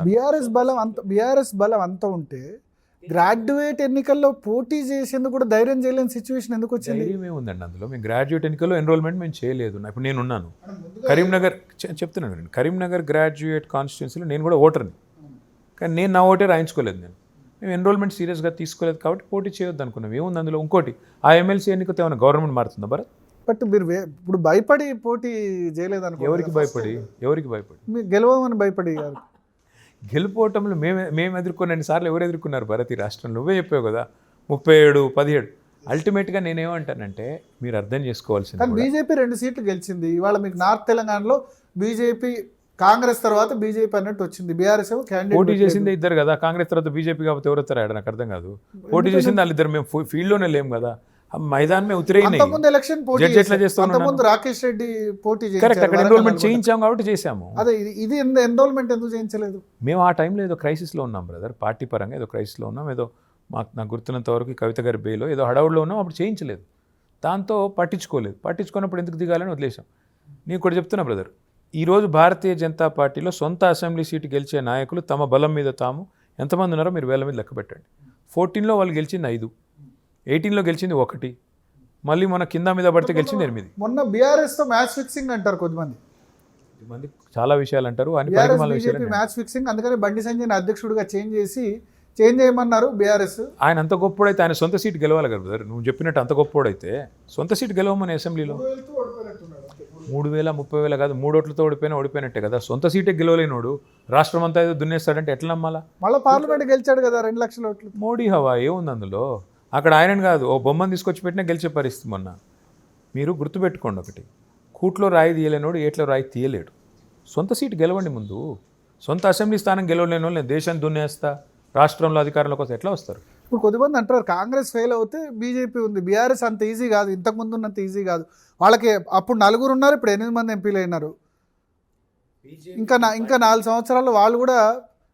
BRS బలం అంత ఉంటే గ్రాడ్యుయేట్ ఎన్నికల్లో పోటీ చేసేందుకు కూడా ధైర్యం చేయలేని సిచ్యువేషన్ ఎందుకు వచ్చింది? ధైర్యం ఏముందండి అందులో. మేము గ్రాడ్యుయేట్ ఎన్నికల్లో ఎన్రోల్మెంట్ మేము చేయలేదు. ఇప్పుడు నేను ఉన్నాను కరీంనగర్, చెప్తున్నాను నేను కరీంనగర్ గ్రాడ్యుయేట్ కాన్స్టిట్యున్సీలో నేను కూడా ఓటర్ని, కానీ నేను నా ఓటే రాయించుకోలేదు. మేము ఎన్రోల్మెంట్ సీరియస్గా తీసుకోలేదు కాబట్టి పోటీ చేయొద్దు అనుకున్నాం. ఏముంది అందులో? ఇంకోటి, ఆ ఎమ్మెల్సీ ఎన్నికతో ఏమైనా గవర్నమెంట్ మారుతుందా భరత్? బట్ మీరు ఇప్పుడు భయపడి పోటీ చేయలేదు అనుకో. ఎవరికి భయపడి? మీరు గెలవమని భయపడి కాదు. గెలుపోవటంలో మేము ఎదుర్కొన్న సార్లు ఎవరు ఎదుర్కొన్నారు భరత్ ఈ రాష్ట్రంలో? నువ్వే చెప్పావు కదా, 37, 17. అల్టిమేట్గా నేనేమంటానంటే మీరు అర్థం చేసుకోవాల్సింది, కానీ బీజేపీ 2 సీట్లు గెలిచింది. ఇవాళ మీకు నార్త్ తెలంగాణలో బీజేపీ, కాంగ్రెస్ తర్వాత బీజేపీ అన్నట్టు వచ్చింది. బీఆర్ఎస్ పోటీ చేసిందే ఇద్దరు కదా, కాంగ్రెస్ తర్వాత బీజేపీ కాబట్టి ఎవరు వస్తారా? నాకు అర్థం కాదు. పోటీ చేసింది వాళ్ళిద్దరు, మేము ఫీల్డ్లోనే లేము కదా, మైదాన్ మే ఉతిరే. ఎలక్షన్ పోటీ రాకేష్ రెడ్డి పోటీ కరెక్ట్, అక్కడ ఎన్రోల్మెంట్ చేయించాం కాబట్టి చేసాము. అదే ఇది ఎన్రోల్మెంట్ ఎందుకు చేయించలేదు? మేము ఆ టైంలో ఏదో క్రైసిస్లో ఉన్నాం బ్రదర్, పార్టీ పరంగా ఏదో క్రైసిస్లో ఉన్నాం. ఏదో నాకు గుర్తున్నంత వరకు కవిత గారి బేలో ఏదో హడావుడిలో ఉన్నాం, అప్పుడు చేయించలేదు. దాంతో పట్టించుకున్నప్పుడు ఎందుకు దిగాలని వదిలేసాం. నేను కూడా చెప్తున్నా బ్రదర్, ఈరోజు భారతీయ జనతా పార్టీలో సొంత అసెంబ్లీ సీటు గెలిచే నాయకులు తమ బలం మీద తాము ఎంతమంది ఉన్నారో మీరు వేల మీద లెక్క పెట్టండి. 14లో వాళ్ళు గెలిచింది 5, 18లో గెలిచింది 1, మళ్ళీ మన కింద మీద పడితే గెలిచింది 8. మొన్న బీఆర్ఎస్ తో మ్యాచ్ ఫిక్సింగ్ అంటారు కొద్దిమంది, చాలా విషయాలు అంటారు. మ్యాచ్ ఫిక్సింగ్, అందుకని బండి సంజయ్ అధ్యక్షుడిగా చేంజ్ చేయమన్నారు బీఆర్ఎస్. ఆయన అంత గొప్పోడైతే ఆయన సొంత సీటు గెలవాలి కదా బ్రదర్. నువ్వు చెప్పినట్టు అంత గొప్పోడైతే సొంత సీటు గెలవమని అసెంబ్లీలో 3,000, 30,000 కాదు, 3 ఓట్లతో ఓడిపోయినట్టే కదా. సొంత సీటే గెలవలేనోడు రాష్ట్రం అంతా ఏదో దున్నేస్తాడంటే ఎట్లా నమ్మాలా? మళ్ళీ పార్లమెంట్ గెలిచాడు కదా 2 లక్షల ఓట్లు. మోడీ హవా ఏముంది అందులో? అక్కడ ఆయనని కాదు, ఓ బొమ్మను తీసుకొచ్చి పెట్టినా గెలిచే పరిస్థితి. మొన్న మీరు గుర్తుపెట్టుకోండి ఒకటి, కూట్లో రాయి తీయలేనోడు ఏట్లో రాయి తీయలేడు. సొంత సీటు గెలవండి ముందు. సొంత అసెంబ్లీ స్థానం గెలవలేని వాళ్ళు నేను దేశాన్ని దున్నేస్తా, రాష్ట్రంలో అధికారంలోకి వస్తే ఎట్లా వస్తారు? ఇప్పుడు కొద్దిమంది అంటారు కాంగ్రెస్ ఫెయిల్ అవుతే బీజేపీ ఉంది, బీఆర్ఎస్ అంత ఈజీ కాదు, ఇంతకుముందు ఉన్నంత ఈజీ కాదు. వాళ్ళకి అప్పుడు 4 ఉన్నారు, ఇప్పుడు 8 మంది ఎంపీలు అయినారు. ఇంకా 4 సంవత్సరాలు వాళ్ళు కూడా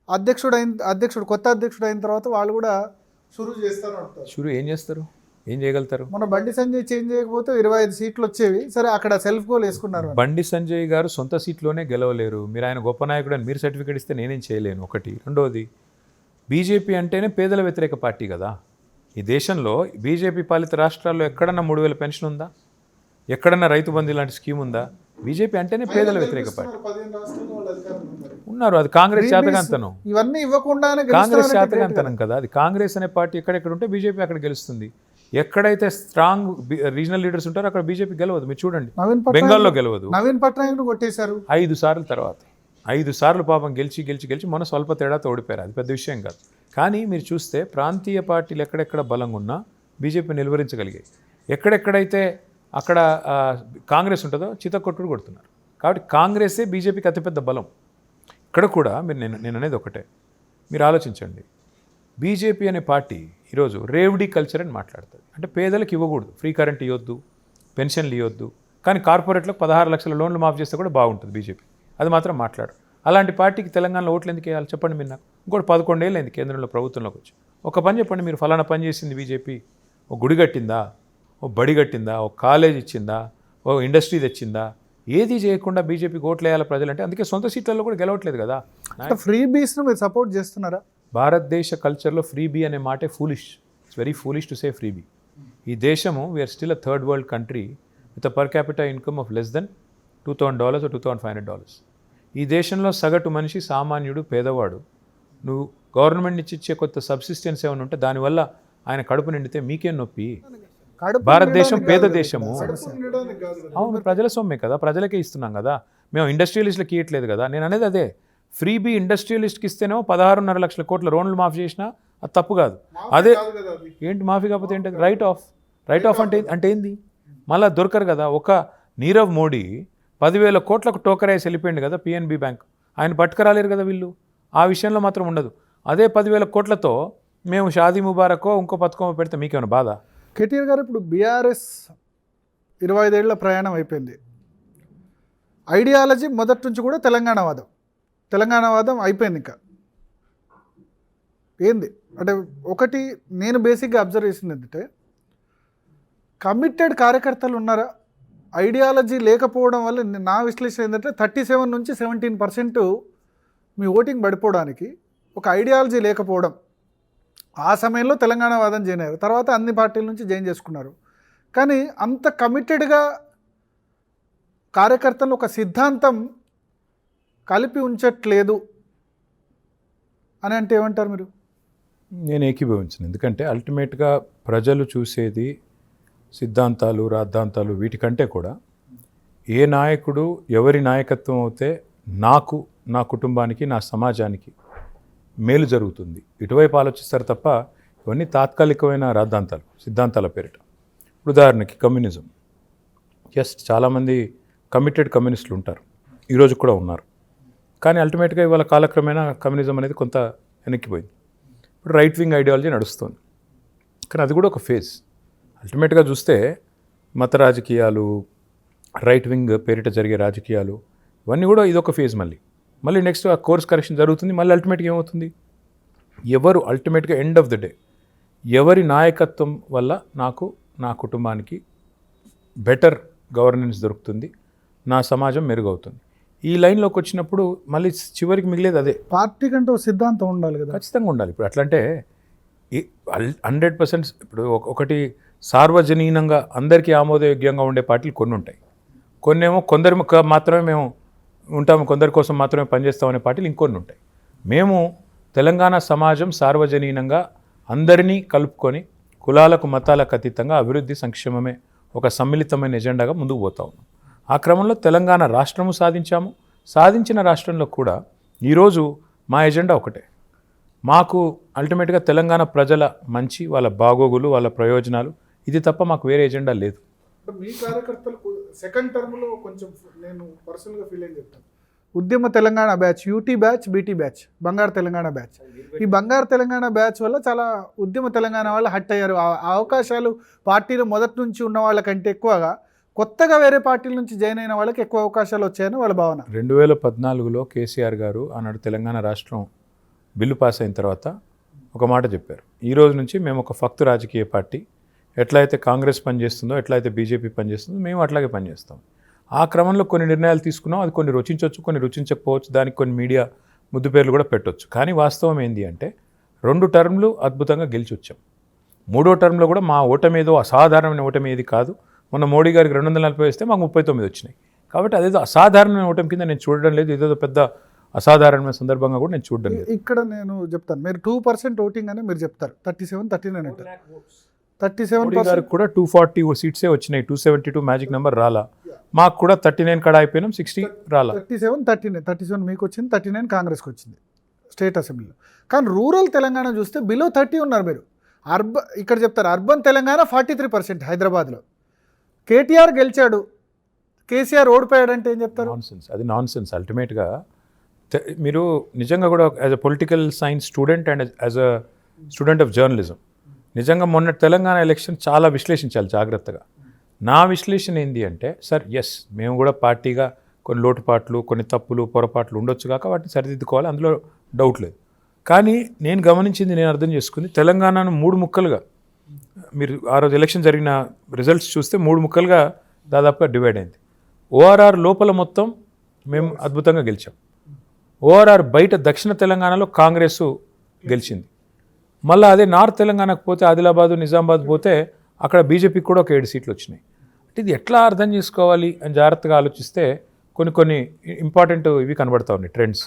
కొత్త అధ్యక్షుడు అయిన తర్వాత వాళ్ళు కూడా షురూ ఏం చేస్తారు, ఏం చేయగలుగుతారు? మన బండి సంజయ్ చేంజ్ చేయకపోతే 25 సీట్లు వచ్చేవి. సరే, అక్కడ సెల్ఫ్ గోల్ వేసుకున్నారు. బండి సంజయ్ గారు సొంత సీట్లోనే గెలవలేరు. మీరు ఆయన గొప్ప నాయకుడు అని మీరు సర్టిఫికేట్ ఇస్తే నేనేం చేయలేను. ఒకటి. రెండోది, బీజేపీ అంటేనే పేదల వ్యతిరేక పార్టీ కదా. ఈ దేశంలో బీజేపీ పాలిత రాష్ట్రాల్లో ఎక్కడన్నా 3,000 పెన్షన్ ఉందా? ఎక్కడన్నా రైతు బంధు లాంటి స్కీమ్ ఉందా? బీజేపీ అంటేనే పేదల వ్యతిరేక పార్టీ. ఉన్నారు, అది కాంగ్రెస్ చేతకంతనం. ఇవన్నీ ఇవ్వకుండానే కాంగ్రెస్ చేతకంతనం కదా అది. కాంగ్రెస్ అనే పార్టీ ఎక్కడెక్కడ ఉంటే బీజేపీ అక్కడ గెలుస్తుంది. ఎక్కడైతే స్ట్రాంగ్ రీజనల్ లీడర్స్ ఉంటారో అక్కడ బీజేపీ గెలవదు. మీరు చూడండి, బెంగాల్లో గెలవదు. నవీన్ పట్నాయక్ కొట్టేశారు 5 సార్లు. తర్వాత 5 సార్లు పాపం గెలిచి మన స్వల్ప తేడాతో ఓడిపోయారు. అది పెద్ద విషయం కాదు. కానీ మీరు చూస్తే ప్రాంతీయ పార్టీలు ఎక్కడెక్కడ బలంగా ఉన్నా బీజేపీ నిలువరించగలిగాయి. ఎక్కడెక్కడైతే అక్కడ కాంగ్రెస్ ఉంటుందో చితకొట్టుడు కొడుతున్నారు. కాబట్టి కాంగ్రెసే బీజేపీకి అతిపెద్ద బలం. ఇక్కడ కూడా మీరు నేను అనేది ఒకటే, మీరు ఆలోచించండి. బీజేపీ అనే పార్టీ ఈరోజు రేవ్డీ కల్చర్ అని మాట్లాడుతుంది. అంటే పేదలకు ఇవ్వకూడదు, ఫ్రీ కరెంట్ ఇవ్వద్దు, పెన్షన్లు ఇవ్వద్దు, కానీ కార్పొరేట్లకు 16 లక్షల లోన్లు మాఫ్ చేస్తే కూడా బాగుంటుంది బీజేపీ. అది మాత్రం మాట్లాడు. అలాంటి పార్టీకి తెలంగాణలో ఓట్లు ఎందుకు వేయాలి చెప్పండి మీరు నాకు? ఇంకోటి 11 ఏళ్ళు అయింది కేంద్రంలో ప్రభుత్వంలోకి వచ్చి. ఒక పని చెప్పండి, మీరు ఫలానా పని చేసింది బీజేపీ. ఓ గుడి కట్టిందా, ఓ బడి కట్టిందా, ఓ కాలేజ్ ఇచ్చిందా, ఓ ఇండస్ట్రీ తెచ్చిందా? ఏది చేయకుండా బీజేపీకి ఓట్లు వేయాలి ప్రజలంటే. అందుకే సొంత సీట్లలో కూడా గెలవట్లేదు కదా. ఫ్రీ బీస్ను మీరు సపోర్ట్ చేస్తున్నారా? భారతదేశ కల్చర్లో ఫ్రీ బీ అనే మాటే foolish. It's very foolish to say freebie. ఈ దేశము we are still a third world country with a per capita income of less than $2,000 or $2,500. ఈ దేశంలో సగటు మనిషి, సామాన్యుడు, పేదవాడు, నువ్వు గవర్నమెంట్ నుంచి ఇచ్చే కొత్త సబ్సిస్టెన్స్ ఏమైనా ఉంటే దానివల్ల ఆయన కడుపు నిండితే మీకేం నొప్పి? భారతదేశం పేద దేశము. అవును, ప్రజల సొమ్మే కదా, ప్రజలకే ఇస్తున్నాం కదా. మేము ఇండస్ట్రియలిస్ట్లకి ఇవ్వట్లేదు కదా. నేను అనేది అదే, ఫ్రీ బీ ఇండస్ట్రియలిస్ట్కి ఇస్తేనేమో 16.5 లక్షల కోట్ల లోన్లు మాఫీ చేసినా అది తప్పు కాదు. అదే ఏంటి మాఫీ కాకపోతే ఏంటి? రైట్ ఆఫ్ అంటే ఏంది? మళ్ళీ దొరకరు కదా. ఒక నీరవ్ మోడీ 10,000 కోట్లకు టోకర్ వేసి వెళ్ళిపోయింది కదా పిఎన్బి బ్యాంక్. ఆయన పట్టుకురాలేరు కదా వీళ్ళు. ఆ విషయంలో మాత్రం ఉండదు. అదే 10,000 కోట్లతో మేము షాదీ ముబారకో ఇంకో పథకం పెడితే మీకేమైనా బాధ? కేటీఆర్ గారు, ఇప్పుడు బీఆర్ఎస్ 25 ఏళ్ల ప్రయాణం అయిపోయింది. ఐడియాలజీ మొదటి నుంచి కూడా తెలంగాణవాదం అయిపోయింది. ఇంకా ఏంది అంటే, ఒకటి నేను బేసిక్గా అబ్జర్వ్ చేసింది ఏంటంటే, కమిటెడ్ కార్యకర్తలు ఉన్నారా? ఐడియాలజీ లేకపోవడం వల్ల నా విశ్లేషణ ఏంటంటే 37 నుంచి 17% మీ ఓటింగ్ పడిపోవడానికి ఒక ఐడియాలజీ లేకపోవడం. ఆ సమయంలో తెలంగాణ వాదం జాయిన్ అయ్యారు, తర్వాత అన్ని పార్టీల నుంచి జాయిన్ చేసుకున్నారు. కానీ అంత కమిటెడ్గా కార్యకర్తలు ఒక సిద్ధాంతం కలిపి ఉంచట్లేదు అని అంటే ఏమంటారు మీరు? నేను ఏకీభవించను. ఎందుకంటే అల్టిమేట్గా ప్రజలు చూసేది సిద్ధాంతాలు, రాద్ధాంతాలు వీటికంటే కూడా ఏ నాయకుడు ఎవరి నాయకత్వం అయితే నాకు, నా కుటుంబానికి, నా సమాజానికి మేలు జరుగుతుంది ఇటువైపు ఆలోచిస్తారు తప్ప ఇవన్నీ తాత్కాలికమైన రాద్ధాంతాలు, సిద్ధాంతాల పేరిట. ఉదాహరణకి కమ్యూనిజం. ఎస్, చాలామంది కమిటెడ్ కమ్యూనిస్టులు ఉంటారు, ఈరోజు కూడా ఉన్నారు. కానీ అల్టిమేట్గా ఇవాళ కాలక్రమేణా కమ్యూనిజం అనేది కొంత వెనక్కిపోయింది. ఇప్పుడు రైట్ వింగ్ ఐడియాలజీ నడుస్తుంది. కానీ అది కూడా ఒక ఫేజ్. అల్టిమేట్గా చూస్తే మత రాజకీయాలు, రైట్ వింగ్ పేరిట జరిగే రాజకీయాలు ఇవన్నీ కూడా ఇదొక ఫేజ్. మళ్ళీ నెక్స్ట్ ఆ కోర్స్ కరెక్షన్ జరుగుతుంది. మళ్ళీ అల్టిమేట్గా ఏమవుతుంది, ఎవరు అల్టిమేట్గా ఎండ్ ఆఫ్ ద డే ఎవరి నాయకత్వం వల్ల నాకు, నా కుటుంబానికి బెటర్ గవర్నెన్స్ దొరుకుతుంది, నా సమాజం మెరుగవుతుంది, ఈ లైన్లోకి వచ్చినప్పుడు మళ్ళీ చివరికి మిగిలేదు అదే. పార్టీ కంటే ఒక సిద్ధాంతం ఉండాలి కదా. ఖచ్చితంగా ఉండాలి. ఇప్పుడు అట్లంటే 100% ఇప్పుడు ఒకటి సార్వజనీనంగా అందరికీ ఆమోదయోగ్యంగా ఉండే పార్టీలు కొన్ని ఉంటాయి. కొన్నేమో కొందరు మాత్రమే మేము ఉంటాము, కొందరి కోసం మాత్రమే పనిచేస్తామనే పార్టీలు ఇంకొన్ని ఉంటాయి. మేము తెలంగాణ సమాజం సార్వజనీనంగా అందరినీ కలుపుకొని కులాలకు, మతాలకు అతీతంగా అభివృద్ధి, సంక్షేమమే ఒక సమ్మిళితమైన ఎజెండాగా ముందుకు పోతా ఉన్నాం. ఆ క్రమంలో తెలంగాణ రాష్ట్రము సాధించాము. సాధించిన రాష్ట్రంలో కూడా ఈరోజు మా ఎజెండా ఒకటే. మాకు అల్టిమేట్గా తెలంగాణ ప్రజల మంచి, వాళ్ళ బాగోగులు, వాళ్ళ ప్రయోజనాలు, ఇది తప్ప మాకు వేరే ఎజెండా లేదు. మీ కార్యకర్తలకు సెకండ్ టర్మ్లో కొంచెం నేను పర్సనల్గా ఫీల్ అయ్యి చెప్తాను. ఉద్యమ Telangana batch, UT batch, BT batch, బంగారు తెలంగాణ బ్యాచ్. ఈ బంగారు తెలంగాణ బ్యాచ్ వల్ల చాలా ఉద్యమ తెలంగాణ వాళ్ళు హట్ అయ్యారు. ఆ అవకాశాలు పార్టీలో మొదటి నుంచి ఉన్న వాళ్ళకంటే ఎక్కువగా కొత్తగా వేరే పార్టీల నుంచి జాయిన్ అయిన వాళ్ళకి ఎక్కువ అవకాశాలు వచ్చాయని వాళ్ళ భావన. 2014లో కేసీఆర్ గారు ఆనాడు తెలంగాణ రాష్ట్రం బిల్లు పాస్ అయిన తర్వాత ఒక మాట చెప్పారు. ఈ రోజు నుంచి మేము ఒక ఫక్తు రాజకీయ పార్టీ, ఎట్లయితే కాంగ్రెస్ పనిచేస్తుందో, ఎట్లయితే బీజేపీ పనిచేస్తుందో మేము అట్లాగే పనిచేస్తాం. ఆ క్రమంలో కొన్ని నిర్ణయాలు తీసుకున్నాం. అది కొన్ని రుచించవచ్చు, కొన్ని రుచించకపోవచ్చు, దానికి కొన్ని మీడియా ముద్దు పేర్లు కూడా పెట్టవచ్చు. కానీ వాస్తవం ఏంటి అంటే 2 టర్మ్లు అద్భుతంగా గెలిచి వచ్చాం. 3వ టర్మ్లో కూడా మా ఓటమి ఏదో అసాధారణమైన ఓటమి ఏది కాదు. మొన్న మోడీ గారికి 240 వస్తే మాకు 39 వచ్చినాయి. కాబట్టి అదేదో అసాధారణమైన ఓటమి కింద నేను చూడడం లేదు, ఏదో పెద్ద అసాధారణమైన సందర్భంగా కూడా నేను చూడడం లేదు. ఇక్కడ నేను చెప్తాను, మీరు 2% ఓటింగ్ అని మీరు చెప్తారు, 37-39 అంటారు. 37% కూడా 240 సీట్సే వచ్చినాయి, 272 మ్యాజిక్ నెంబర్ రాలా. మాకు కూడా 39 కడ అయిపోయినాం, 60 రాలా. 37 మీకు వచ్చింది, 39 కాంగ్రెస్కి వచ్చింది స్టేట్ అసెంబ్లీలో. కానీ రూరల్ తెలంగాణ చూస్తే బిలో 30 ఉన్నారు మీరు. ఇక్కడ చెప్తారు అర్బన్ తెలంగాణ 43% హైదరాబాద్లో. కేటీఆర్ గెలిచాడు, కేసీఆర్ ఓడిపోయాడు అంటే ఏం చెప్తారు? నాన్సెన్స్, అది నాన్సెన్స్. అల్టిమేట్గా మీరు నిజంగా కూడా as a political science student and as a student of journalism నిజంగా మొన్న తెలంగాణ ఎలక్షన్ చాలా విశ్లేషించాలి జాగ్రత్తగా. నా విశ్లేషణ ఏంటి అంటే, సార్ ఎస్ మేము కూడా పార్టీగా కొన్ని లోటుపాట్లు, కొన్ని తప్పులు, పొరపాట్లు ఉండొచ్చు కాక వాటిని సరిదిద్దుకోవాలి, అందులో డౌట్ లేదు. కానీ నేను గమనించింది, నేను అర్థం చేసుకుంది, తెలంగాణను 3 ముక్కలుగా, మీరు ఆ రోజు ఎలక్షన్ జరిగిన రిజల్ట్స్ చూస్తే 3 ముక్కలుగా దాదాపుగా డివైడ్ అయింది. ఓఆర్ఆర్ లోపల మొత్తం మేము అద్భుతంగా గెలిచాం. ఓఆర్ఆర్ బయట దక్షిణ తెలంగాణలో కాంగ్రెస్ గెలిచింది. మళ్ళీ అదే నార్త్ తెలంగాణకు పోతే ఆదిలాబాదు, నిజామాబాద్ పోతే అక్కడ బీజేపీకి కూడా ఒక 7 సీట్లు వచ్చినాయి. అంటే ఇది ఎట్లా అర్థం చేసుకోవాలి అని జాగ్రత్తగా ఆలోచిస్తే కొన్ని ఇంపార్టెంట్ ఇవి కనబడతా ఉన్నాయి ట్రెండ్స్.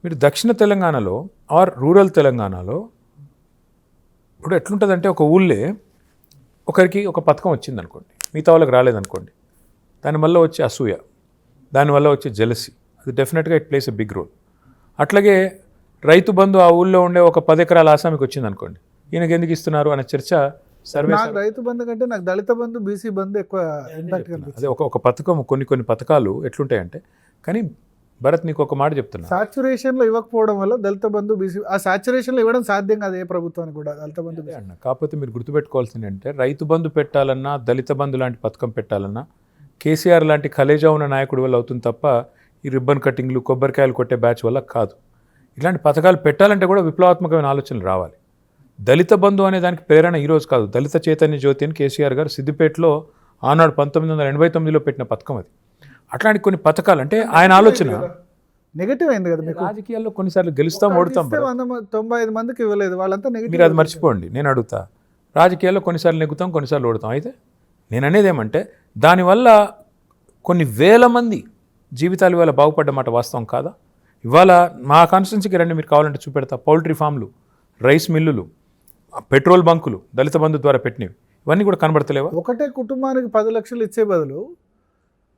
మీరు దక్షిణ తెలంగాణలో ఆర్ రూరల్ తెలంగాణలో ఇప్పుడు ఎట్లుంటుందంటే, ఒక ఊళ్ళే ఒకరికి ఒక పథకం వచ్చింది అనుకోండి, మిగతా వాళ్ళకి రాలేదనుకోండి, దానివల్ల వచ్చే అసూయ, దానివల్ల వచ్చే జెలసీ, అది డెఫినెట్గా it plays a big role. అట్లాగే రైతు బంధు ఆ ఊళ్ళో ఉండే ఒక 10 ఎకరాల ఆసామికి వచ్చింది అనుకోండి, ఈయనకి ఎందుకు ఇస్తున్నారు అనే చర్చ సర్వే. నాకు రైతు బంధు కంటే నాకు దళిత బంధు, బీసీ బంధు ఎక్కువ ఇంపాక్ట్ కనిపిస్తుంది. అదే ఒక పథకం, కొన్ని పథకాలు ఎట్లుంటాయంటే, కానీ భరత్ నీకు ఒక మాట చెప్తున్నా, సాచురేషన్లో ఇవ్వకపోవడం వల్ల దళిత బంధు, బీసీ ఆ సాచురేషన్లో ఇవ్వడం సాధ్యం కాదు ఏ ప్రభుత్వానికి కూడా దళిత బంధు. అన్న కాకపోతే మీరు గుర్తుపెట్టుకోవాల్సింది అంటే, రైతు బంధు పెట్టాలన్నా, దళిత బంధు లాంటి పథకం పెట్టాలన్నా కేసీఆర్ లాంటి కలేజా ఉన్న నాయకుడి వల్ల అవుతుంది తప్ప ఈ రిబ్బన్ కటింగ్లు, కొబ్బరికాయలు కొట్టే బ్యాచ్ వల్ల కాదు. ఇలాంటి పథకాలు పెట్టాలంటే కూడా విప్లవాత్మకమైన ఆలోచనలు రావాలి. దళిత బంధు అనే దానికి ప్రేరణ ఈరోజు కాదు, దళిత చైతన్య జ్యోతి అని కేసీఆర్ గారు సిద్దిపేటలో ఆనాడు 1989లో పెట్టిన పథకం అది. అట్లాంటి కొన్ని పథకాలు అంటే ఆయన ఆలోచన. నెగటివ్ అయింది కదా మీకు. రాజకీయాల్లో కొన్నిసార్లు గెలుస్తాం ఓడతాం. 95 మందికి ఇవ్వలేదు, వాళ్ళంతా మీరు నెగటివ్. అది మర్చిపోండి. నేను అడుగుతా, రాజకీయాల్లో కొన్నిసార్లు నెగ్గుతాం, కొన్నిసార్లు ఓడతాం. అయితే నేను అనేది ఏమంటే దానివల్ల కొన్ని వేల మంది జీవితాలు ఇవాళ బాగుపడ్డమాట వాస్తవం కాదా? ఇవాళ మా కాన్స్టిట్యున్సీకి రండి, మీరు కావాలంటే చూపెడతా. పౌల్ట్రీ ఫామ్లు, రైస్ మిల్లులు, పెట్రోల్ బంకులు దళిత బంధు ద్వారా పెట్టినవి, ఇవన్నీ కూడా కనబడతలేవా? ఒకటే కుటుంబానికి 10 లక్షలు ఇచ్చే బదులు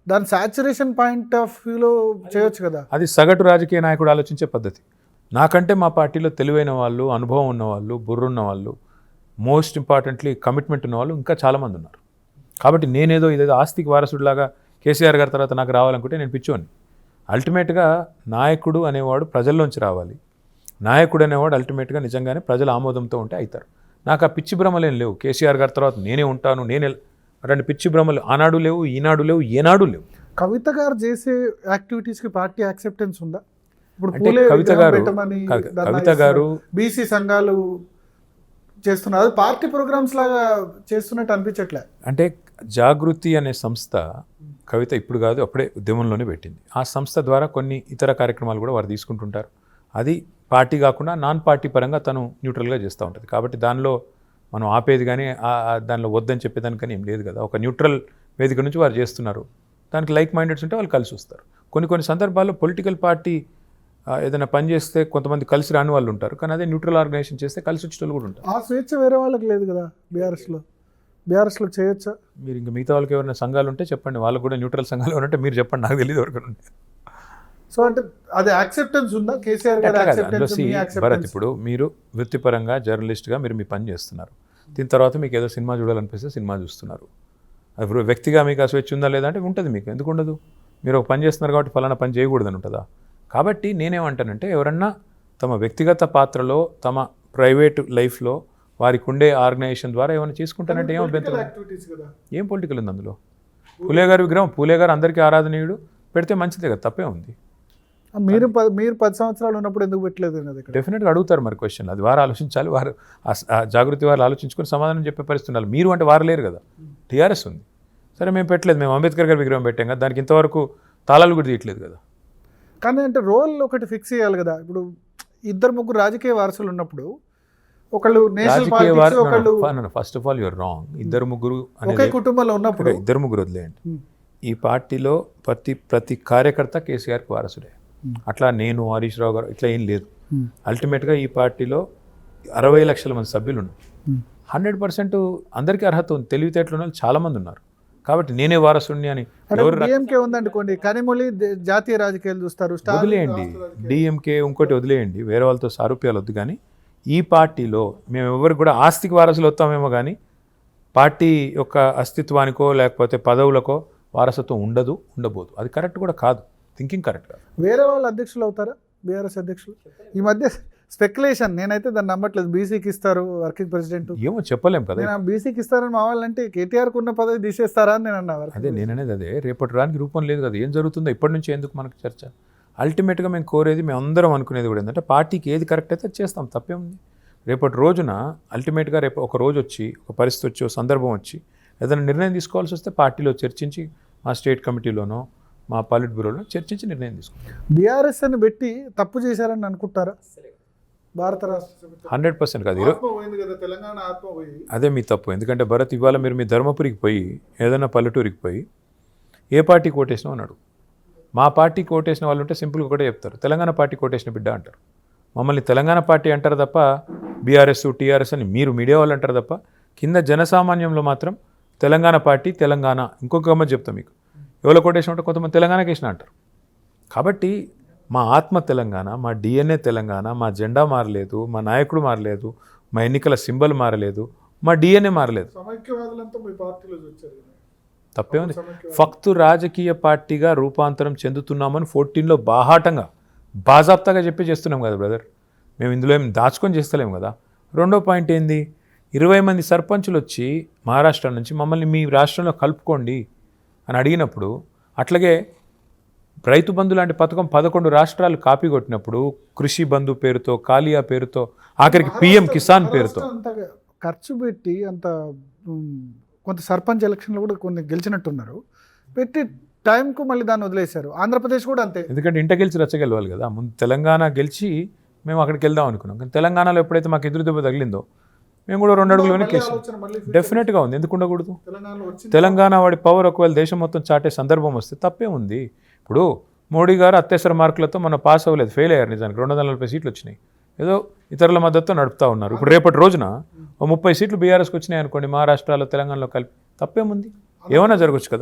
దాని సాచురేషన్ పాయింట్ ఆఫ్ వ్యూలో చేయొచ్చు కదా. అది సగటు రాజకీయ నాయకుడు ఆలోచించే పద్ధతి. నాకంటే మా పార్టీలో తెలివైన వాళ్ళు, అనుభవం ఉన్నవాళ్ళు, బుర్రున్న వాళ్ళు, మోస్ట్ ఇంపార్టెంట్లీ కమిట్మెంట్ ఉన్నవాళ్ళు ఇంకా చాలామంది ఉన్నారు. కాబట్టి నేనేదో ఇదేదో ఆస్తికి వారసుడిలాగా కేసీఆర్ గారి తర్వాత నాకు రావాలనుకుంటే నేను పిచ్చోని. అల్టిమేట్గా నాయకుడు అనేవాడు ప్రజల్లోంచి రావాలి. నాయకుడు అనేవాడు అల్టిమేట్గా నిజంగానే ప్రజల ఆమోదంతో ఉంటే అవుతారు. నాకు ఆ పిచ్చి భ్రమలేం లేవు. కేసీఆర్ గారి తర్వాత నేనే ఉంటాను, అటువంటి పిచ్చి భ్రమలు ఆనాడు లేవు, ఈనాడు లేవు, ఏనాడు లేవు. కవిత గారు చేసే యాక్టివిటీస్కి పార్టీ యాక్సెప్టెన్స్ ఉందా? ఇప్పుడు అంటే పూలే కవిత విగ్రహం గారు పెట్టమని కవిత గారు బీసీ సంఘాలు చేస్తున్నారు, అది పార్టీ ప్రోగ్రామ్స్ లాగా చేస్తున్నట్టు అనిపించట్లే. అంటే జాగృతి అనే సంస్థ కవిత ఇప్పుడు కాదు, అప్పుడే ఉద్యమంలోనే పెట్టింది. ఆ సంస్థ ద్వారా కొన్ని ఇతర కార్యక్రమాలు కూడా వారు తీసుకుంటుంటారు. అది పార్టీ కాకుండా నాన్ పార్టీ పరంగా తను న్యూట్రల్గా చేస్తూ ఉంటుంది. కాబట్టి దానిలో మనం ఆపేది కానీ దానిలో వద్దని చెప్పేదానికి కానీ ఏం లేదు కదా. ఒక న్యూట్రల్ వేదిక నుంచి వారు చేస్తున్నారు. దానికి లైక్ మైండెడ్స్ ఉంటే వాళ్ళు కలిసి వస్తారు. కొన్ని సందర్భాల్లో పొలిటికల్ పార్టీ ఏదైనా పని చేస్తే కొంతమంది కలిసి రాని వాళ్ళు ఉంటారు, కానీ అదే న్యూట్రల్ ఆర్గనైజేషన్ చేస్తే కలిసి వచ్చే వాళ్ళు కూడా ఉంటారు. ఆ స్వేచ్ఛ వేరే వాళ్ళకి లేదు కదా బీఆర్ఎస్లో చేయొచ్చా? మీరు ఇంకా మిగతా వాళ్ళకి ఎవరైనా సంఘాలు ఉంటే చెప్పండి, వాళ్ళకు కూడా న్యూట్రల్ సంఘాలు ఉంటే మీరు చెప్పండి, నాకు తెలియదు ఎవరికి ఉంటే. సో అంటే అది యాక్సెప్టెన్స్ ఉందా కేసీఆర్ గారి యాక్సెప్టెన్స్, మీ భరత్, యాక్సెప్టెన్స్? ఇప్పుడు మీరు వృత్తిపరంగా జర్నలిస్ట్గా మీరు మీ పని చేస్తున్నారు. దీని తర్వాత మీకు ఏదో సినిమా చూడాలనిపిస్తే సినిమా చూస్తున్నారు. ఇప్పుడు వ్యక్తిగా మీకు ఆ స్వేచ్ఛ ఉందా లేదా అంటే ఉంటుంది. మీకు ఎందుకు ఉండదు? మీరు ఒక పని చేస్తున్నారు కాబట్టి ఫలానా పని చేయకూడదని ఉంటుందా? కాబట్టి నేనేమంటానంటే ఎవరన్నా తమ వ్యక్తిగత పాత్రలో, తమ ప్రైవేట్ లైఫ్లో వారికి ఉండే ఆర్గనైజేషన్ ద్వారా ఏమైనా చేసుకుంటానంటే ఏం అభ్యంతరం? ఏం పొలిటికల్ ఉంది అందులో? పూలే గారి విగ్రహం, పూలే గారు అందరికీ ఆరాధనీయుడు, పెడితే మంచిదే కదా, తప్పే ఉంది. మీరు 10 సంవత్సరాలు ఉన్నప్పుడు ఎందుకు పెట్టలేదు? డెఫినెట్గా అడుగుతారు మరి క్వశ్చన్. అది వారు ఆలోచించాలి. వారు జాగృతి వారు ఆలోచించుకొని సమాధానం చెప్పే పరిస్థితి ఉండాలి. మీరు అంటే వారు లేరు కదా. టీఆర్ఎస్ ఉంది, సరే మేము పెట్టలేదు, మేము అంబేద్కర్ గారి విగ్రహం పెట్టాం కదా, దానికి ఇంతవరకు తాళాలు కూడా తీయట్లేదు కదా. కానీ అంటే రోల్ ఒకటి ఫిక్స్ చేయాలి కదా. ఇప్పుడు 2-3 రాజకీయ వారసులు ఉన్నప్పుడు ఒకళ్ళు నేషనల్ పాలిటిక్స్, ఒకళ్ళు first of all your wrong. 2-3 ఒకే కుటుంబంలో ఉన్నప్పుడు 2-3 వదిలేయండి. ఈ పార్టీలో ప్రతి కార్యకర్త కేసీఆర్కి వారసుడే. అట్లా నేను, హరీష్ రావు గారు ఇట్లా ఏం లేదు. అల్టిమేట్గా ఈ పార్టీలో 60 లక్షల మంది సభ్యులు ఉన్నారు. 100% అందరికీ అర్హత ఉంది. తెలివితేటలు ఉన్న వాళ్ళు చాలామంది ఉన్నారు. కాబట్టి నేనే వారసుని అని డిఎంకే ఉందనుకోండి, కనిమొళి జాతీయ రాజకీయాలు చూస్తారు, వదిలేయండి. డిఎంకే ఇంకోటి వదిలేయండి, వేరే వాళ్ళతో సారూప్యాలు వద్దు. కానీ ఈ పార్టీలో మేము ఎవరికి కూడా ఆస్తికి వారసులు వస్తామేమో కానీ పార్టీ యొక్క అస్తిత్వానికో లేకపోతే పదవులకో వారసత్వం ఉండబోదు. అది కరెక్ట్ కూడా కాదు. థింకింగ్ కరెక్ట్ కాదు. వేరే వాళ్ళు అధ్యక్షులు అవుతారా? బీఆర్ఎస్ అధ్యక్షులు ఈ మధ్య స్పెక్యులేషన్, నేనైతే దాన్ని నమ్మట్లేదు. బీసీకి ఇస్తారు వర్కింగ్ ప్రెసిడెంట్, ఏమో చెప్పలేం కదా. నేను బీసీకి ఇస్తారని మా వాళ్ళంటే కేటీఆర్కి ఉన్న పదవి తీసేస్తారా అని నేను అన్నా. అదే నేననేది అదే. రేపటి రానికి రూపం లేదు కదా. ఏం జరుగుతుందో ఇప్పటి నుంచి ఎందుకు మనకు చర్చ? అల్టిమేట్గా మేము కోరేది, మేము అందరం అనుకునేది కూడా ఏంటంటే పార్టీకి ఏది కరెక్ట్ అయితే చేస్తాం, తప్పేముంది. రేపటి రోజున అల్టిమేట్గా రేపు ఒక రోజు వచ్చి, ఒక పరిస్థితి వచ్చి, ఒక సందర్భం వచ్చి ఏదైనా నిర్ణయం తీసుకోవాల్సి వస్తే పార్టీలో చర్చించి, మా స్టేట్ కమిటీలోనో మా పాలిట్ బ్యూరోలో చర్చించి నిర్ణయం తీసుకుంటాం. బీఆర్ఎస్ అని పెట్టి తప్పు చేశారని అనుకుంటారా? భారత రాష్ట్ర 100% కాదు. తెలంగాణ ఆత్మ పోయి అదే మీ తప్పు. ఎందుకంటే భరత్, ఇవాళ మీరు మీ ధర్మపురికి పోయి ఏదైనా పల్లెటూరికి పోయి ఏ పార్టీకి ఓటేసినావు అన్నాడు. మా పార్టీకి ఓటేసిన వాళ్ళు ఉంటే సింపుల్గా ఒకటే చెప్తారు, తెలంగాణ పార్టీకి ఓటేసిన బిడ్డ అంటారు. మమ్మల్ని తెలంగాణ పార్టీ అంటారు తప్ప బీఆర్ఎస్, టీఆర్ఎస్ అని మీరు మీడియా వాళ్ళు అంటారు తప్ప కింద జనసామాన్యంలో మాత్రం తెలంగాణ పార్టీ, తెలంగాణ. ఇంకొక గమ్మత్ చెప్తాం మీకు, ఎవరో కొటేషన్ ఉంటే కొంతమంది తెలంగాణకి వేసిన అంటారు. కాబట్టి మా ఆత్మ తెలంగాణ, మా డిఎన్ఏ తెలంగాణ, మా జెండా మారలేదు, మా నాయకుడు మారలేదు, మా ఎన్నికల సింబల్ మారలేదు, మా డిఎన్ఏ మారలేదు. తప్పే ఉంది. ఫక్తు రాజకీయ పార్టీగా రూపాంతరం చెందుతున్నామని 14లో బాహాటంగా బాజాప్తాగా చెప్పి చేస్తున్నాం కదా బ్రదర్. మేము ఇందులో ఏం దాచుకొని చేస్తలేము కదా. రెండో పాయింట్ ఏంది, 20 మంది సర్పంచులు వచ్చి మహారాష్ట్ర నుంచి మమ్మల్ని మీ రాష్ట్రంలో కలుపుకోండి అని అడిగినప్పుడు, అట్లాగే రైతు బంధు లాంటి పథకం 11 రాష్ట్రాలు కాపీ కొట్టినప్పుడు, కృషి బంధు పేరుతో, కాలియా పేరుతో, ఆఖరికి పిఎం కిసాన్ పేరుతో ఖర్చు పెట్టి అంత కొంత సర్పంచ్ ఎలక్షన్లో కూడా కొన్ని గెలిచినట్టున్నారు, పెట్టి టైంకు మళ్ళీ దాన్ని వదిలేశారు. ఆంధ్రప్రదేశ్ కూడా అంతే. ఎందుకంటే ఇంట గెలిచి రచ్చగెలవాలి కదా. ముందు తెలంగాణ గెలిచి మేము అక్కడికి వెళ్దాం అనుకున్నాం, కానీ తెలంగాణలో ఎప్పుడైతే మాకు ఎదురు దెబ్బ తగిలిందో మేము కూడా 2 అడుగులు వెనక్కి వేసాం. డెఫినెట్గా ఉంది, ఎందుకు ఉండకూడదు. తెలంగాణ వాడి పవర్ ఒకవేళ దేశం మొత్తం చాటే సందర్భం వస్తే తప్పే ఉంది. ఇప్పుడు మోడీ గారు అత్యవసర మార్కులతో మన పాస్ అవ్వలేదు, ఫెయిల్ అయ్యారు. నిజానికి 240 సీట్లు వచ్చినాయి, ఏదో ఇతరుల మద్దతుతో నడుపుతా ఉన్నారు. ఇప్పుడు రేపటి రోజున 30 సీట్లు బీఆర్ఎస్కి వచ్చినాయి అనుకోండి, మహారాష్ట్రలో తెలంగాణలో కలిపి, తప్పేముంది, ఏమైనా జరగచ్చు కదా.